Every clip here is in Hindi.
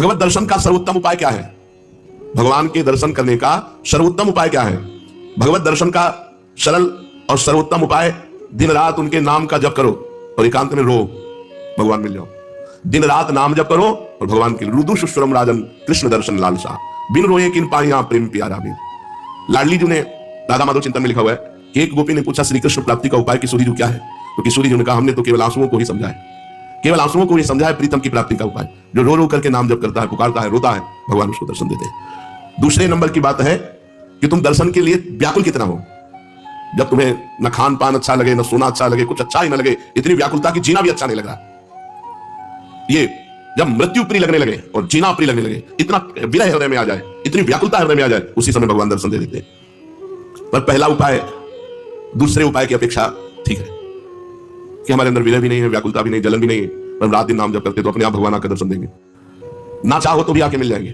भगवत दर्शन का सर्वोत्तम उपाय क्या है? भगवान के दर्शन करने का सर्वोत्तम उपाय क्या है? भगवत दर्शन का सरल और सर्वोत्तम उपाय, दिन रात उनके नाम का जप करो और एकांत में रो, भगवान मिल जाओ। दिन रात नाम जप करो और भगवान के रुदु सुश्रम राजन कृष्ण दर्शन लालसा, बिन रोए किन पाइया प्रेम प्यारा बिन। लाडली जी ने राधा माधव चिंतन में लिखा हुआ है कि एक गोपी ने पूछा श्री कृष्ण प्राप्ति का उपाय किशोरी जी क्या है? तो किशोरी जी ने कहा हमने तो केवल आंसुओं को ही समझा है, केवल आंसुओं को ही समझा है प्रीतम की प्राप्ति का उपाय। जो रो रो करके नाम जप करता है, पुकारता है, रोता है, भगवान उसको दर्शन देते हैं। दूसरे नंबर की बात है कि तुम दर्शन के लिए व्याकुल कितना हो। जब तुम्हें न खान पान अच्छा लगे, न सोना अच्छा लगे, कुछ अच्छा ही न लगे, इतनी व्याकुलता कि जीना भी अच्छा नहीं लग रहा। ये जब मृत्यु प्रिय लगने लगे और जीना प्रिय लगने लगे, इतना विरह हृदय में आ जाए, इतनी व्याकुलता हृदय में आ जाए, उसी समय भगवान दर्शन दे देते हैं। पर पहला उपाय दूसरे उपाय की अपेक्षा ठीक है कि हमारे अंदर विरह भी नहीं है, व्याकुलता भी नहीं, जलन भी नहीं है, पर रात दिन नाम जप करते तो अपने आप भगवान आकर दर्शन देंगे। ना चाहो तो भी आके मिल जाएंगे।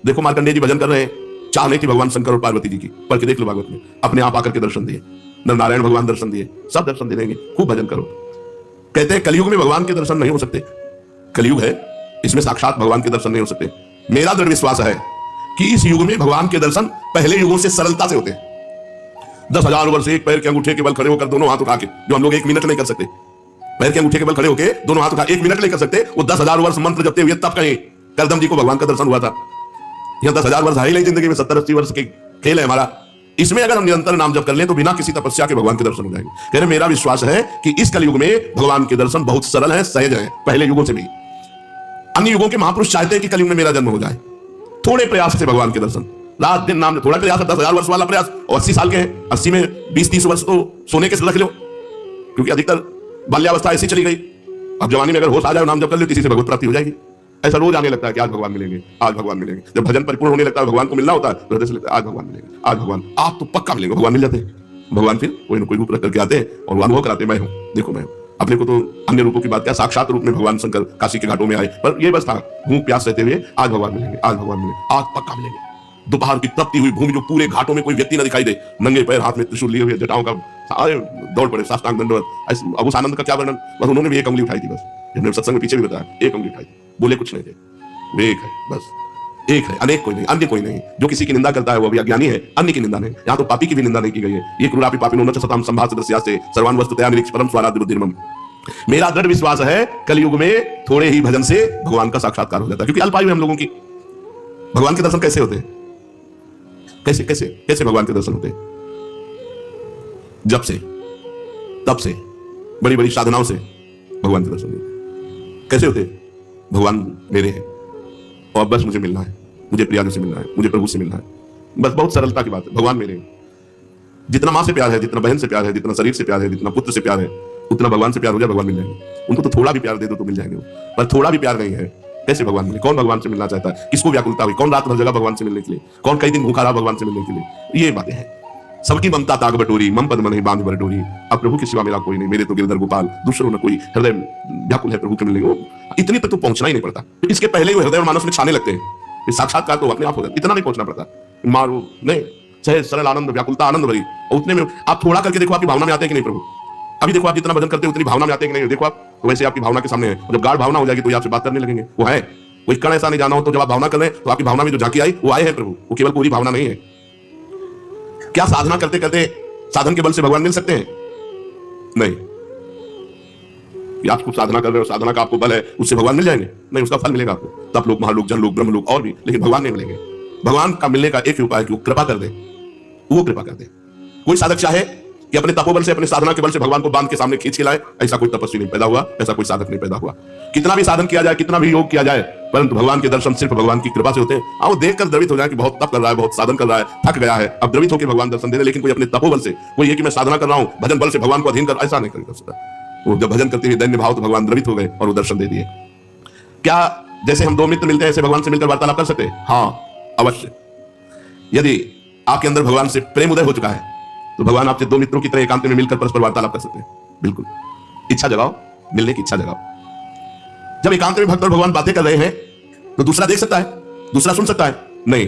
देखो मार्कंडेय जी भजन कर रहे हैं, चाह नहीं थी भगवान शंकर और पार्वती जी की, पढ़ के देख लो भागवत में, अपने आप आकर के दर्शन दिए। नारायण भगवान दर्शन दिए, सब दर्शन दे देंगे। खूब भजन करो। कहते हैं कलयुग में भगवान के दर्शन नहीं हो सकते। कलयुग है, इसमें साक्षात भगवान के दर्शन नहीं हो सकते। मेरा दृढ़ विश्वास है कि इस युग में भगवान के दर्शन पहले युगों से सरलता से होते हैं। 10,000 वर्ष एक पैर के अंगूठे के बल खड़े होकर दोनों हाथ उठा के, जो हम लोग 1 मिनट नहीं कर सकते, पैर के अंगूठे के बल खड़े होकर दोनों हाथ उठा 1 मिनट नहीं कर सकते, वो 10,000 वर्ष मंत्र जपते हुए तब कहीं करदम जी को भगवान का दर्शन हुआ था। यहां 10,000 वर्ष है ही नहीं जिंदगी में, 70-80 वर्ष के खेल है हमारा। इसमें अगर हम निरंतर नाम जप कर लें तो बिना किसी तपस्या के भगवान के दर्शन हो जाएंगे। कह रहे मेरा विश्वास है कि इस कलयुग में भगवान के दर्शन बहुत सरल है, सहज है, पहले युगों से भी। अन्य युगों के महापुरुष चाहते हैं कि कलयुग में मेरा जन्म हो जाए, थोड़े प्रयास से भगवान के दर्शन, रात दिन नाम, थोड़ा प्रयास, 10,000 वर्ष वाला प्रयास, और 80 साल के हैं, 80 में 20-30 वर्ष तो सोने के रख लो, क्योंकि अधिकतर बाल्यावस्था ऐसी चली गई। अब जवानी में अगर होश आ जाए, नाम जप कर लो, किसी से भगवत प्राप्ति हो जाएगी। ऐसा रोज आने लगता है कि आज भगवान मिलेंगे, आज भगवान मिलेंगे। जब भजन परिपूर्ण होने लगता है, भगवान को मिलना होता है, तो हृदय से लगता है आज भगवान मिलेंगे, आज भगवान, आप तो पक्का मिलेंगे। भगवान मिल जाते हैं। भगवान फिर कोई ना कोई रूप रख करके आते हैं और वो अनुभव कराते हैं, मैं हूं, देखो मैं हूं। अपने को तो अन्य रूपों की बात क्या, साक्षात रूप में भगवान शंकर काशी के घाटों में आए, पर ये बस था भूख प्यास रहते हुए, आज भगवान मिलेंगे, आज भगवान मिलेंगे, आज पक्का मिलेंगे। दोपहर की तपती हुई भूमि, जो पूरे घाटों में कोई व्यक्ति न दिखाई दे, नंगे पैर, हाथ में त्रिशूल लिए हुए, जटाओं का, अरे दौड़ पड़े, साष्टांग दंडवत। अब उस आनंद का क्या वर्णन, बस उन्होंने भी एक उंगली उठाई थी, बस जिन्होंने सत्संग में पीछे भी बताया, एक उंगली उठाई थी, बोले कुछ नहीं थे। वे एक है, बस एक है, अनेक कोई नहीं, अन्य कोई नहीं। जो किसी की निंदा करता है वो भी अज्ञानी है, अन्य की निंदा नहीं। यहाँ तो पापी की भी निंदा नहीं की गई है। ये क्रूरापि पापिनो न च सताम संभास दस्यासे सर्वान् वस्तुतया निरीक्ष परम स्वाराद्य बुद्धिर्मम। मेरा दृढ़ विश्वास है कलयुग में थोड़े ही भजन से भगवान का साक्षात्कार हो जाता है, क्योंकि अल्पायु है हम लोगों की। भगवान के दर्शन कैसे होते हैं? कैसे कैसे कैसे भगवान के दर्शन होते हैं? जब से, तब से, बड़ी बड़ी साधनाओं से भगवान के दर्शन होते हैं। कैसे होते हैं? भगवान मेरे हैं और बस मुझे मिलना है, मुझे प्रिया से मिलना है, मुझे प्रभु से मिलना है, बस। बहुत सरलता की बात है। भगवान मेरे हैं। जितना मां से प्यार है, जितना बहन से प्यार है, जितना शरीर से प्यार है, जितना पुत्र से प्यार है, उतना भगवान से प्यार हो जाए, भगवान मिल जाएंगे। उनको तो थोड़ा भी प्यार दे दो तो मिल जाएंगे, पर थोड़ा भी प्यार नहीं है, कैसे भगवान मिले? कौन भगवान से मिलना चाहता है? किसको व्याकुलता हुई? कौन रात भर जगह भगवान से मिलने के लिए? कौन कई दिन भूखा रहा भगवान से मिलने के लिए? ये बातें हैं। सबकी ममता ताग बटोरी, मम पद मन ही बांध बटोरी। अब प्रभु के सिवा मेरा कोई नहीं, मेरे तो गिरधर गोपाल, दूसरों न कोई, हृदय व्याकुल है प्रभु के मिलने को। इतनी तक तो पहुंचना ही नहीं पड़ता, इसके पहले ही हृदय और मानस में छाने लगते हैं। साक्षात्कार तो अपने आप हो जाता, इतना नहीं पहुंचना पड़ता। मारो नहीं, सहज सरल आनंद, व्याकुलता आनंद भरी, और उतने में आप थोड़ा करके देखो आपकी भावना में आते हैं कि नहीं प्रभु। अभी देखो आप जितना भजन करते हो उतनी भावना में आते हैं कि नहीं? देखो आप, तो वैसे आपकी भावना के सामने है। जब गाढ़ भावना हो जाएगी तो आपसे बात करने लगेंगे। वो है कोई कण ऐसा नहीं जाना हो, तो जब आप भावना कर रहे हैं तो आपकी भावना में जो झांकी आई वो आए हैं प्रभु। वो केवल पूरी भावना नहीं है। क्या साधना करते करते साधन के बल से भगवान मिल सकते हैं? नहीं। आप कुछ साधना कर रहे हो, साधना का आपको बल है, उससे भगवान मिल जाएंगे? नहीं, उसका फल मिलेगा आपको, तप लोक, महालोक, जनलोक, ब्रह्मलोक और भी, लेकिन भगवान नहीं मिलेंगे। भगवान का मिलने का एक ही उपाय है कि वो कृपा कर दे, वो कृपा कर दे। कोई साधक चाहे कि अपने तपोबल से, अपने साधना के बल से भगवान को बांध के सामने खींच के लाए, ऐसा कोई तपस्वी नहीं पैदा हुआ, ऐसा कोई साधक नहीं पैदा हुआ। कितना भी साधन किया जाए, कितना भी योग किया जाए, परंतु भगवान के दर्शन सिर्फ भगवान की कृपा से होते हैं। वो देखकर द्रवित हो जाए कि बहुत तप कर रहा है, बहुत साधन कर रहा है, थक गया है, अब द्रवित होकर भगवान दर्शन दे रहे। लेकिन कोई अपने तपोबल से, कोई ये कि मैं साधना कर रहा हूं, भजन बल से भगवान को अधीन कर, ऐसा नहीं कर सकता। वो जब भजन करते हुए दैन्य भाव, तो भगवान द्रवित हो गए और वो दर्शन दे दिए। क्या जैसे हम दो मित्र मिलते हैं ऐसे भगवान से मिलकर वार्तालाप कर सकते हैं? हाँ, अवश्य। यदि आपके अंदर भगवान से प्रेम उदय हो चुका है तो भगवान आपसे दो मित्रों की तरह एकांत में मिलकर परस्पर वार्तालाप कर सकते हैं। बिल्कुल, इच्छा जगाओ, मिलने की इच्छा जगाओ। जब एकांत में भक्त और भगवान बातें कर रहे हैं तो दूसरा देख सकता है, दूसरा सुन सकता है? नहीं।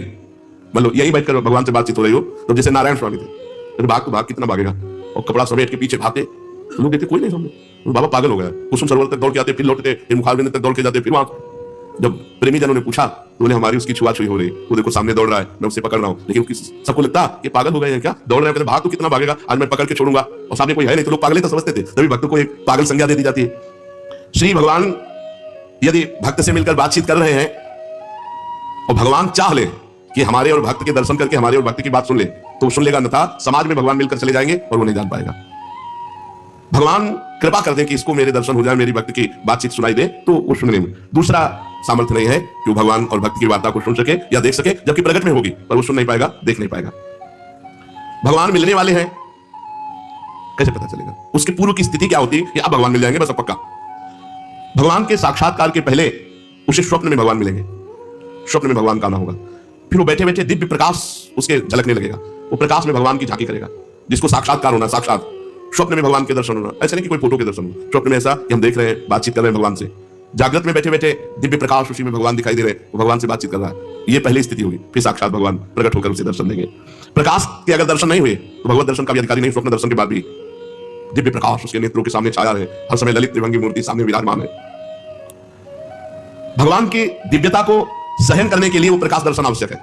मतलब यही बैठकर भगवान से बातचीत हो रही हो, तो जैसे नारायण स्वामी थे, तो भाग तो भाग, कितना भागेगा, और कपड़ा समेट के पीछे भागते, लोग कहते कोई नहीं समझे, बाबा पागल हो गया। कुसुम सरोवर तक दौड़ के आते, फिर लौटते, फिर मुखारबिंद तक दौड़ के जाते, फिर वहां। जब प्रेमी जनों ने पूछा तो बोले हमारी उसकी छुआछुई हो रही, वो देखो सामने दौड़ रहा है, मैं उसे पकड़ रहा हूँ। लेकिन सबको लगता कि पागल हो गए हैं क्या, दौड़ रहे हैं, भाग तो कितना भागेगा, आज मैं पकड़ के छोड़ूंगा, और सामने कोई है नहीं, तो लोग पागल ही तो समझते थे। तभी भक्तों को एक पागल संज्ञा दे दी जाती है। श्री भगवान यदि भक्त से मिलकर बातचीत कर रहे हैं और भगवान चाह ले कि हमारे और भक्त के दर्शन करके हमारे और भक्त की बात सुन ले, तो सुन लेगा, अन्यथा समाज में भगवान मिलकर चले जाएंगे और वो नहीं जान पाएगा। भगवान कृपा कर दे कि इसको मेरे दर्शन हो जाए, मेरी भक्त की बातचीत सुनाई दे, तो वो सुनने में दूसरा सामर्थ्य नहीं है कि वो भगवान और भक्त की वार्ता को सुन सके या देख सके, जबकि प्रकट में होगी पर वो सुन नहीं पाएगा, देख नहीं पाएगा। भगवान मिलने वाले हैं, कैसे पता चलेगा? उसके पूर्व की स्थिति क्या होती है कि अब भगवान मिल जाएंगे, बस अब पक्का। भगवान के साक्षात्कार के पहले उसे स्वप्न में भगवान मिलेंगे, स्वप्न में भगवान का आना होगा, फिर वो बैठे बैठे दिव्य प्रकाश उसके झलकने लगेगा, वो प्रकाश में भगवान की झांकी करेगा, जिसको साक्षात्कार होना, साक्षात स्वप्न में भगवान के दर्शन होना। ऐसा नहीं कि कोई फोटो के दर्शन हो, स्वप्न में ऐसा कि हम देख रहे हैं, बातचीत कर रहे हैं भगवान से। जागृत में बैठे बैठे दिव्य प्रकाश उसी में भगवान दिखाई दे रहे हैं, वो भगवान से बातचीत कर रहा है, ये पहली स्थिति होगी। फिर साक्षात भगवान प्रकट होकर उसे दर्शन देंगे। प्रकाश के अगर दर्शन नहीं हुए तो भगवत दर्शन का भी अधिकारी नहीं। स्वप्न दर्शन के बाद भी दिव्य प्रकाश उसके नेत्रों के सामने छाया है, हर समय ललित त्रिभंगी मूर्ति सामने विराजमान है। भगवान की दिव्यता को सहन करने के लिए वो प्रकाश दर्शन आवश्यक है,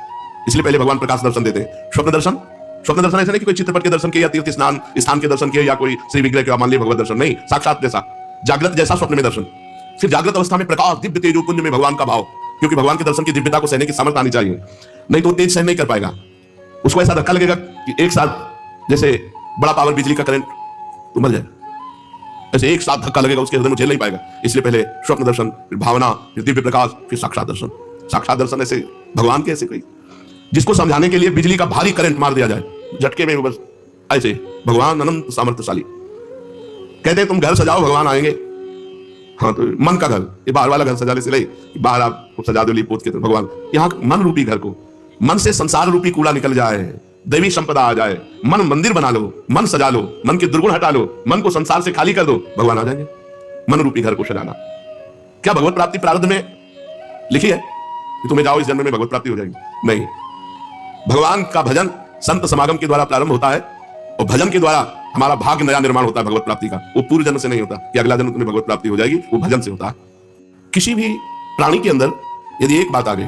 इसलिए पहले भगवान प्रकाश दर्शन देते हैं। स्वप्न दर्शन ऐसा नहीं कि कोई चित्रपट के दर्शन किए या तीर्थ स्नान स्थान के दर्शन किए या कोई श्री विग्रह के मान लिए भगवत दर्शन, नहीं, साक्षात जैसा जागृत जैसा स्वप्न में दर्शन। फिर जागृत अवस्था में प्रकाश दिव्य तेजो पुंज में भगवान का भाव, क्योंकि भगवान के दर्शन की दिव्यता को सहने की सामर्थ्य आनी चाहिए, नहीं तो तेज सहन नहीं कर पाएगा। उसको ऐसा धक्का लगेगा कि एक साथ जैसे बड़ा पावर बिजली का करंट तो मर जाए, ऐसे एक साथ धक्का लगेगा, उसके हृदय में झेल नहीं पाएगा। इसलिए पहले स्वप्न दर्शन, फिर भावना, फिर दिव्य प्रकाश, फिर साक्षात दर्शन। साक्षात दर्शन ऐसे भगवान के ऐसे कोई जिसको समझाने के लिए बिजली का भारी करंट मार दिया जाए झटके में, बस ऐसे भगवान अनंत सामर्थ्यशाली। कहते हैं तुम घर सजाओ भगवान आएंगे, हाँ तो मन का घर, ये बाहर वाला घर सजाने से नहीं, बाहर आप सजा दो लीपोत के, तो भगवान यहाँ मन रूपी घर को, मन से संसार रूपी कूड़ा निकल जाए, दैवी संपदा आ जाए, मन मंदिर बना लो, मन सजा लो, मन के दुर्गुण हटा लो, मन को संसार से खाली कर दो, भगवान आ जाएंगे। मन रूपी घर को सजाना। क्या भगवत प्राप्ति प्रारब्ध में लिखी है कि तुम्हें जाओ इस जन्म में भगवत प्राप्ति हो जाएगी? नहीं। भगवान का भजन संत समागम के द्वारा प्रारंभ होता है, और भजन के द्वारा हमारा भाग्य नया निर्माण होता है भगवत प्राप्ति का। वो पूर्व जन्म से नहीं होता कि अगला जन्म तुम्हें भगवत प्राप्ति हो जाएगी, वो भजन से होता है। किसी भी प्राणी के अंदर यदि एक बात आ गई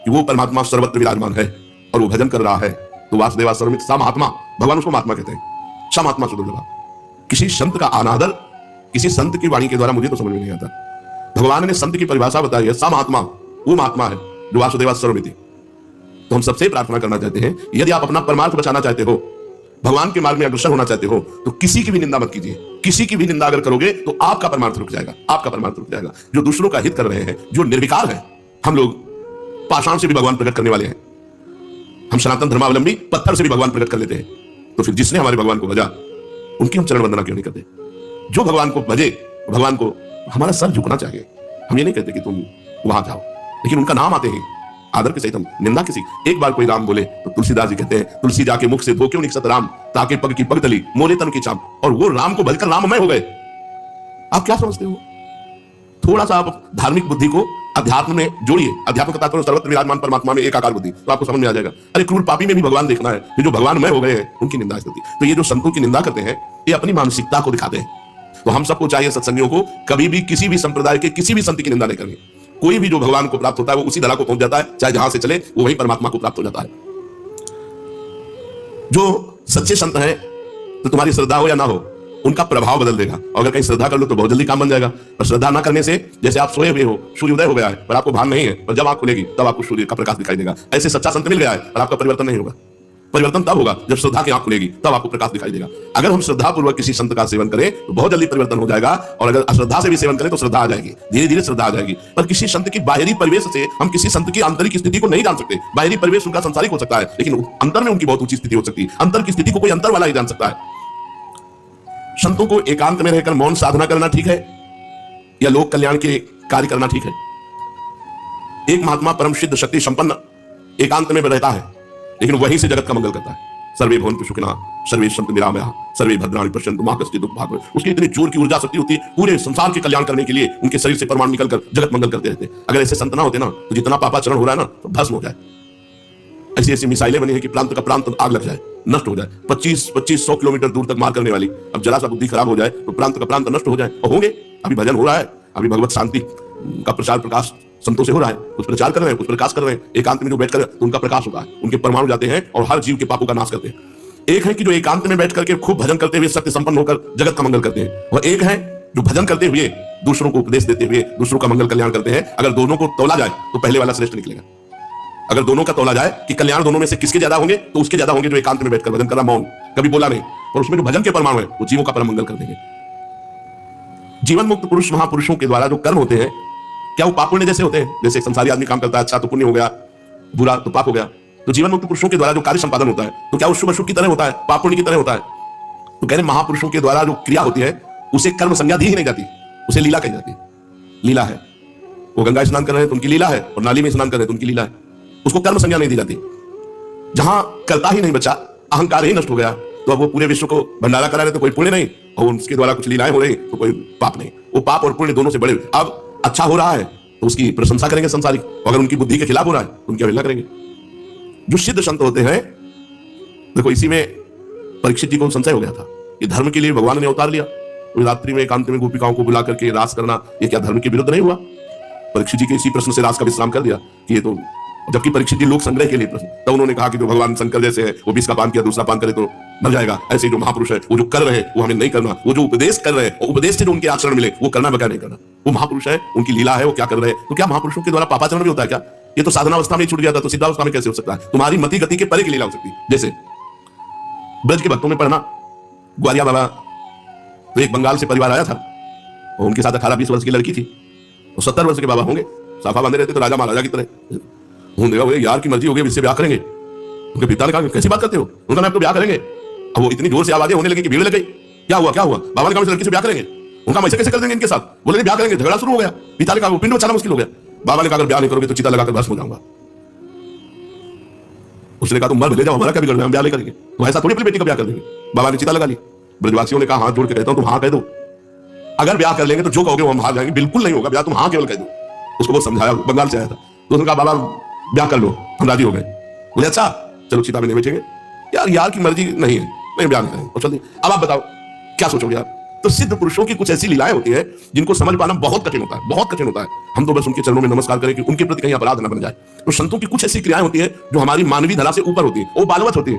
कि वो परमात्मा सर्वत्र विराजमान है और वो भजन कर रहा है, तो वासुदेवा सर्वमित सा महात्मा, भगवान उसको महात्मा कहते हैं, सा महात्मा सुदुर्लभा। किसी संत का अनादर किसी संत की वाणी के द्वारा मुझे तो समझ में नहीं आता। भगवान ने संत की परिभाषा बताई है, सा महात्मा वो महात्मा है जो वासुदेवा सर्वमिति। तो हम सबसे प्रार्थना करना चाहते हैं, यदि आप अपना परमार्थ बचाना चाहते हो, भगवान के मार्ग में अग्रसर होना चाहते हो, तो किसी की भी निंदा मत कीजिए। किसी की भी निंदा अगर करोगे तो आपका परमार्थ रुक जाएगा, आपका परमार्थ रुक जाएगा। जो दूसरों का हित कर रहे हैं, जो निर्विकार है, हम लोग पाषाण से भी भगवान प्रकट करने वाले हैं, हम सनातन धर्मावलंबी पत्थर से भी भगवान प्रकट कर लेते हैं। तो फिर जिसने हमारे भगवान को भजा, उनकी हम चरण वंदना क्यों नहीं करते? जो भगवान को भजे, भगवान को हमारा सर झुकना चाहिए। हम ये नहीं कहते कि तुम वहां जाओ, लेकिन उनका नाम आते हैं आदर के सहित हम निंदा किसी। एक बार कोई राम बोले तो तुलसीदास जी कहते हैं, तुलसी जाके मुख से धो क्यों निकसत राम, ताके पग की पग तली मोले तन की चाम। और वो राम को भजकर राममय हो गए। आप क्या समझते हो? थोड़ा सा आप धार्मिक बुद्धि को अध्यात्म में जोड़िए। अध्यात्म का तात्पर्य सर्वत्र विराजमान परमात्मा में एकाकार बुद्धि, तो आपको समझ में आ जाएगा। अरे क्रूर पापी में भी भगवान देखना है, ये जो भगवान मय हो गए हैं उनकी निंदा करती। तो ये जो संतों की निंदा करते हैं, ये अपनी मानसिकता को दिखाते हैं। तो हम सबको चाहिए सत्संगियों को कभी भी किसी भी संप्रदाय के किसी भी संत की निंदा नहीं करनी। कोई भी जो भगवान को प्राप्त होता है वो उसी धरा को पहुंच जाता है, चाहे जहां से चले वो वही परमात्मा को प्राप्त हो जाता है। जो सच्चे संत हैं, तो तुम्हारी श्रद्धा हो या ना हो, उनका प्रभाव बदल देगा। और अगर कहीं श्रद्धा कर लो तो बहुत जल्दी काम बन जाएगा। और श्रद्धा ना करने से, जैसे आप सोए हुए हो, सूर्य उदय हो गया है पर आपको भान नहीं है, पर जब आंख खुलेगी तब आपको सूर्य का प्रकाश दिखाई देगा। ऐसे सच्चा संत मिल गया है पर आपका परिवर्तन नहीं होगा। परिवर्तन तब होगा जब श्रद्धा की आंख खुलेगी, तब आपको प्रकाश दिखाई देगा। अगर हम श्रद्धा पूर्वक किसी संत का सेवन करें तो बहुत जल्दी परिवर्तन हो जाएगा, और अगर अश्रद्धा से भी सेवन करें तो श्रद्धा आ जाएगी, धीरे धीरे श्रद्धा आ जाएगी। पर किसी संत की बाहरी परिवेश से हम किसी संत की आंतरिक स्थिति को नहीं जान सकते। बाहरी परिवेश उनका संसारिक हो सकता है, लेकिन अंतर में उनकी बहुत ऊंची स्थिति हो सकती है। अंतर की स्थिति को कोई अंतर वाला ही जान सकता है। संतों को एकांत में रहकर मौन साधना करना ठीक है या लोक कल्याण के कार्य करना ठीक है? एक महात्मा परम सिद्ध शक्ति संपन्न एकांत में रहता है, लेकिन वहीं से जगत का मंगल करता है। सर्वे भवन्तु सुखिनः, सर्वे सन्तु निरामयाः, सर्वे भद्राणि पश्यन्तु मा कश्चित् दुःखं भाग्। उसकी इतनी जोर की ऊर्जा शक्ति होती है, पूरे संसार के कल्याण करने के लिए उनके शरीर से परमाणु निकलकर जगत मंगल करते रहते हैं। अगर ऐसे संत ना होते ना, तो जितना पापाचरण हो रहा है ना, तो भस्म हो जाए। ऐसी ऐसी मिसाइलें बनी है कि प्रांत का प्रांत आग लग जाए, नष्ट हो जाए। 2500 किलोमीटर दूर तक मार करने वाली, अब जरा सा बुद्धि खराब हो जाए तो प्रांत का प्रांत नष्ट हो जाए। और होंगे, अभी भजन हो रहा है, अभी भगवत शांति का प्रचार प्रकाश संतों से हो रहा है, कुछ प्रचार कर रहे हैं, कुछ प्रकाश कर रहे हैं, एकांत में जो बैठ कर तो उनका प्रकाश होता है, उनके परमाणु जाते हैं और हर जीव के पापों का नाश करते हैं। एक है कि जो एकांत में बैठ करके खूब भजन करते हुए सत्य संपन्न होकर जगत का मंगल करते हैं, और एक है जो भजन करते हुए दूसरों को उपदेश देते हुए दूसरों का मंगल कल्याण करते हैं। अगर दोनों को तौला जाए तो पहले वाला श्रेष्ठ निकलेगा। अगर दोनों का तौला जाए कि कल्याण दोनों में से किसके ज्यादा होंगे, तो उसके ज्यादा होंगे जो एकांत में बैठकर भजन कर रहा, मौन, कभी बोला नहीं, और उसमें जो भजन के परमाणु है वो जीवों का परम मंगल कर देंगे। जीवन मुक्त पुरुष महापुरुषों के द्वारा जो कर्म होते हैं, क्या वो पाप पुण्य जैसे होते हैं? जैसे संसारी आदमी काम करता है, अच्छा तो पुण्य हो गया, बुरा तो पाप हो गया। तो जीवन मुक्त पुरुषों के द्वारा जो कार्य संपादन होता है, तो क्या वो शुभ अशुभ की तरह होता है, पाप पुण्य की तरह होता है? तो कह रहे महापुरुषों के द्वारा जो क्रिया होती है उसे कर्म संज्ञा दी ही नहीं जाती, उसे लीला कही जाती है। लीला है, वो गंगा स्नान कर रहे हैं तो उनकी लीला है, और नाली में स्नान कर रहे हैं तो उनकी लीला है, उसको कर्म संज्ञा नहीं दी जाती। जहां करता ही नहीं बचा, अहंकार ही नष्ट हो गया, तो अब वो पूरे विश्व को भंडारा करा रहे तो कोई पुण्य नहीं, और उसके द्वारा कुछ लीलाएं हो रही तो कोई पाप नहीं। वो पाप और पुण्य दोनों से बड़े। अब अच्छा हो रहा है तो उसकी प्रशंसा करेंगे संसारिक, अगर उनकी बुद्धि के खिलाफ हो रहा है तो उनकी अवहेलना करेंगे। जो सिद्ध संत होते हैं, देखो इसी में परीक्षित जी को संशय हो गया था कि धर्म के लिए भगवान ने अवतार लिया, तो रात्रि में एकांत में गोपिकाओं को बुला करके रास करना, ये क्या धर्म के विरुद्ध नहीं हुआ? परीक्षित जी के इसी प्रश्न से रास का विश्राम कर दिया कि ये तो, जबकि परीक्षित जी लोक संग्रह के लिए प्रश्न, तब उन्होंने कहा कि जो भगवान शंकर जैसे है वो 20 का पान किया, दूसरा पान करे तो मर जाएगा, ऐसे जो महापुरुष है वो जो कर रहे हैं वो हमें नहीं करना, वो जो उपदेश कर रहे हैं और उपदेश से जो उनके आचरण मिले वो करना बगैर नहीं करना। वो महापुरुष है, उनकी लीला है, वो क्या कर रहे हैं। तो क्या महापुरुषों के द्वारा पापाचरण भी होता है क्या? ये तो साधनावस्था में छूट गया था, तो सिद्धावस्था में कैसे हो सकता है? तुम्हारी मति गति के परे की लीला हो सकती है। जैसे ब्रज के भक्तों में पढ़ना, ग्वालिया बाबा, तो एक बंगाल से परिवार आया था और उनके साथ 18-20 वर्ष की लड़की थी, और 70 वर्ष के बाबा होंगे, साफा बांधे रहते तो राजा महाराजा की तरह। उन्होंने यार की मर्जी हो गई, इससे ब्याह करेंगे। उनके पिता ने कहा कैसी बात करते हो? उनका नाम तो ब्याह करेंगे। अब वो इतनी जोर से आवाजें होने लगी कि भीड़ लग गई, क्या हुआ क्या हुआ? बाबा ने कहा लड़की से ब्याह करेंगे। उनका ऐसे कैसे कर देंगे इनके साथ? बोले ब्याह करेंगे, झगड़ा शुरू हो गया। पिता ने कहा पिंड बचाना मुश्किल हो गया। बाबा ने कहा अगर ब्याह नहीं करोगे तो चिता लगाकर भस्म हो जाऊंगा। उसने कहा तुम मर ले जाओ, हमारा क्या बिगड़ रहा है, हम ब्याह नहीं करेंगे। तो ऐसा थोड़ी अपनी बेटी का ब्याह कर देंगे। बाबा ने चिता लगा ली। ब्रजवासियों ने कहा हाथ जोड़ के कहता हूं तुम हाँ कह दो, अगर ब्याह कर लेंगे तो जो कहोगे वो हम हार जाएंगे, बिल्कुल नहीं होगा ब्याह, तुम हाँ केवल कह दो। उसको बहुत समझाया, बंगाल से आया था, तो उसने कहा बाबा ब्याह कर लो, हम राजी हो गए। बोले अच्छा चलो चिता में नहीं बेचेंगे। यार की मर्जी नहीं है, नहीं ब्याह नहीं करेंगे। चलिए अब आप बताओ क्या सोचोगे आप? तो सिद्ध पुरुषों की कुछ ऐसी लीलाएं होती है जिनको समझ पाना बहुत कठिन होता है, बहुत कठिन होता है। हम तो बस उनके चरणों में नमस्कार करें कि उनके प्रति कहीं अपराध न बन जाए। तो संतों की कुछ ऐसी क्रियाएं होती है जो हमारी मानवीय धरा से ऊपर होती है, वो बालवत होती है।